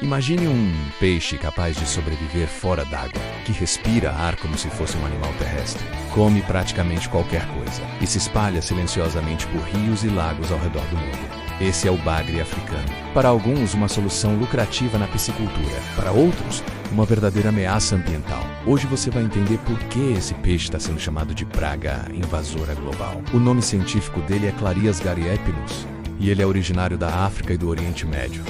Imagine um peixe capaz de sobreviver fora d'água, que respira ar como se fosse um animal terrestre, come praticamente qualquer coisa e se espalha silenciosamente por rios e lagos ao redor do mundo. Esse é o bagre africano. Para alguns, uma solução lucrativa na piscicultura. Para outros, uma verdadeira ameaça ambiental. Hoje você vai entender por que esse peixe está sendo chamado de praga invasora global. O nome científico dele é Clarias gariepinus e ele é originário da África e do Oriente Médio.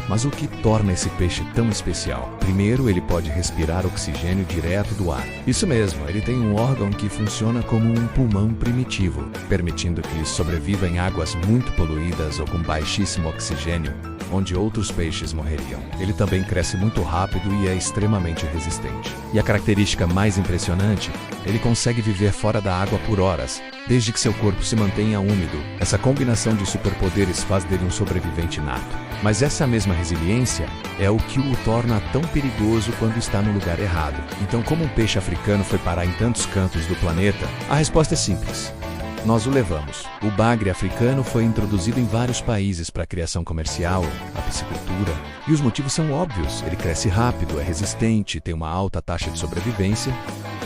Mas o que torna esse peixe tão especial? Primeiro, ele pode respirar oxigênio direto do ar. Isso mesmo, ele tem um órgão que funciona como um pulmão primitivo, permitindo que sobreviva em águas muito poluídas ou com baixíssimo oxigênio, onde outros peixes morreriam. Ele também cresce muito rápido e é extremamente resistente. E a característica mais impressionante, ele consegue viver fora da água por horas, desde que seu corpo se mantenha úmido. Essa combinação de superpoderes faz dele um sobrevivente nato. Mas essa mesma resiliência é o que o torna tão perigoso quando está no lugar errado. Então, como um peixe africano foi parar em tantos cantos do planeta? A resposta é simples. Nós o levamos. O bagre africano foi introduzido em vários países para a criação comercial, a piscicultura, e os motivos são óbvios. Ele cresce rápido, é resistente, tem uma alta taxa de sobrevivência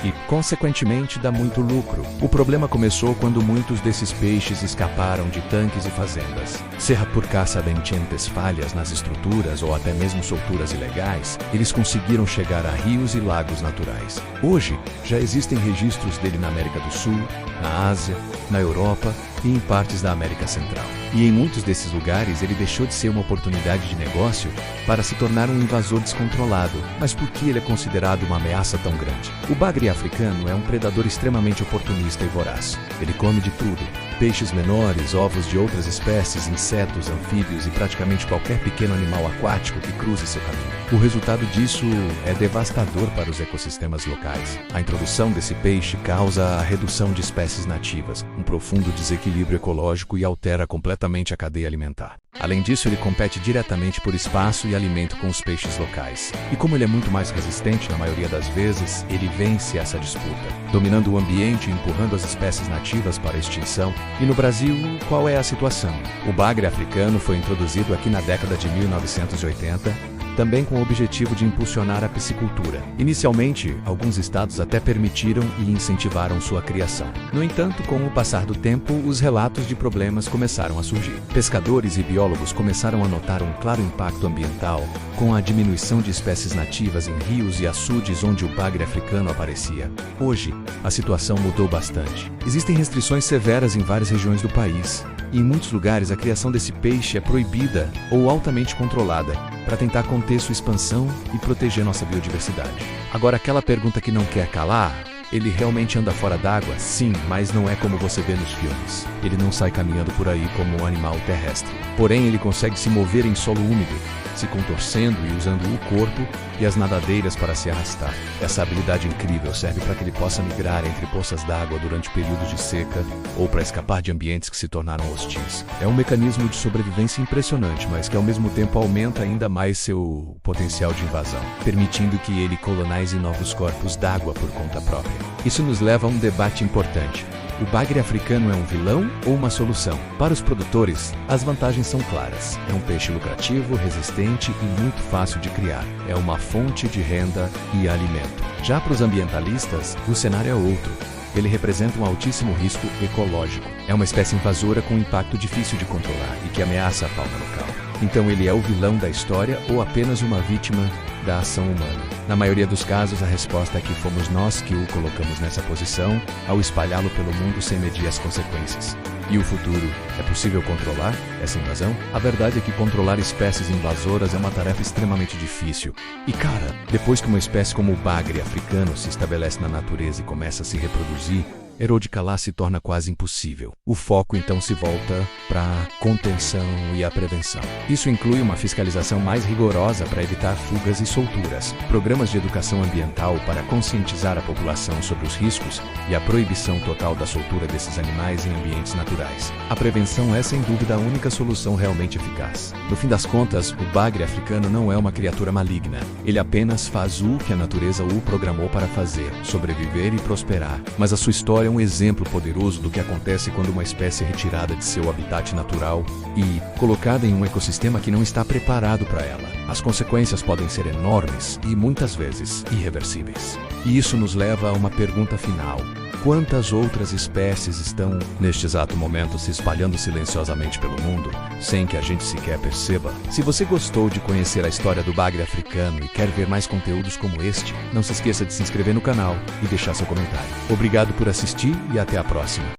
e, consequentemente, dá muito lucro. O problema começou quando muitos desses peixes escaparam de tanques e fazendas. Seja por caça de enchentes, falhas nas estruturas ou até mesmo solturas ilegais, eles conseguiram chegar a rios e lagos naturais. Hoje, já existem registros dele na América do Sul, na Ásia, na Europa e em partes da América Central. E em muitos desses lugares ele deixou de ser uma oportunidade de negócio para se tornar um invasor descontrolado. Mas por que ele é considerado uma ameaça tão grande? O bagre africano é um predador extremamente oportunista e voraz. Ele come de tudo: peixes menores, ovos de outras espécies, insetos, anfíbios e praticamente qualquer pequeno animal aquático que cruze seu caminho. O resultado disso é devastador para os ecossistemas locais. A introdução desse peixe causa a redução de espécies nativas, um profundo desequilíbrio ecológico e altera completamente a cadeia alimentar. Além disso, ele compete diretamente por espaço e alimento com os peixes locais. E como ele é muito mais resistente na maioria das vezes, ele vence essa disputa, dominando o ambiente e empurrando as espécies nativas para a extinção. E no Brasil, qual é a situação? O bagre africano foi introduzido aqui na década de 1980, também com o objetivo de impulsionar a piscicultura. Inicialmente, alguns estados até permitiram e incentivaram sua criação. No entanto, com o passar do tempo, os relatos de problemas começaram a surgir. Pescadores e biólogos começaram a notar um claro impacto ambiental com a diminuição de espécies nativas em rios e açudes onde o bagre africano aparecia. Hoje, a situação mudou bastante. Existem restrições severas em várias regiões do país, e em muitos lugares a criação desse peixe é proibida ou altamente controlada, para tentar conter sua expansão e proteger nossa biodiversidade. Agora, aquela pergunta que não quer calar: ele realmente anda fora d'água? Sim, mas não é como você vê nos filmes. Ele não sai caminhando por aí como um animal terrestre. Porém, ele consegue se mover em solo úmido, se contorcendo e usando o corpo e as nadadeiras para se arrastar. Essa habilidade incrível serve para que ele possa migrar entre poças d'água durante períodos de seca ou para escapar de ambientes que se tornaram hostis. É um mecanismo de sobrevivência impressionante, mas que ao mesmo tempo aumenta ainda mais seu potencial de invasão, permitindo que ele colonize novos corpos d'água por conta própria. Isso nos leva a um debate importante. O bagre africano é um vilão ou uma solução? Para os produtores, as vantagens são claras. É um peixe lucrativo, resistente e muito fácil de criar. É uma fonte de renda e alimento. Já para os ambientalistas, o cenário é outro. Ele representa um altíssimo risco ecológico. É uma espécie invasora com impacto difícil de controlar e que ameaça a fauna local. Então ele é o vilão da história ou apenas uma vítima da ação humana? Na maioria dos casos, a resposta é que fomos nós que o colocamos nessa posição ao espalhá-lo pelo mundo sem medir as consequências. E o futuro? É possível controlar essa invasão? A verdade é que controlar espécies invasoras é uma tarefa extremamente difícil. E cara, depois que uma espécie como o bagre africano se estabelece na natureza e começa a se reproduzir, erradicá-la se torna quase impossível. O foco então se volta para a contenção e a prevenção. Isso inclui uma fiscalização mais rigorosa para evitar fugas e solturas, programas de educação ambiental para conscientizar a população sobre os riscos e a proibição total da soltura desses animais em ambientes naturais. A prevenção é sem dúvida a única solução realmente eficaz. No fim das contas, o bagre africano não é uma criatura maligna. Ele apenas faz o que a natureza o programou para fazer: sobreviver e prosperar. Mas a sua história é um exemplo poderoso do que acontece quando uma espécie é retirada de seu habitat natural e colocada em um ecossistema que não está preparado para ela. As consequências podem ser enormes e, muitas vezes, irreversíveis. E isso nos leva a uma pergunta final. Quantas outras espécies estão, neste exato momento, se espalhando silenciosamente pelo mundo, sem que a gente sequer perceba? Se você gostou de conhecer a história do bagre africano e quer ver mais conteúdos como este, não se esqueça de se inscrever no canal e deixar seu comentário. Obrigado por assistir e até a próxima.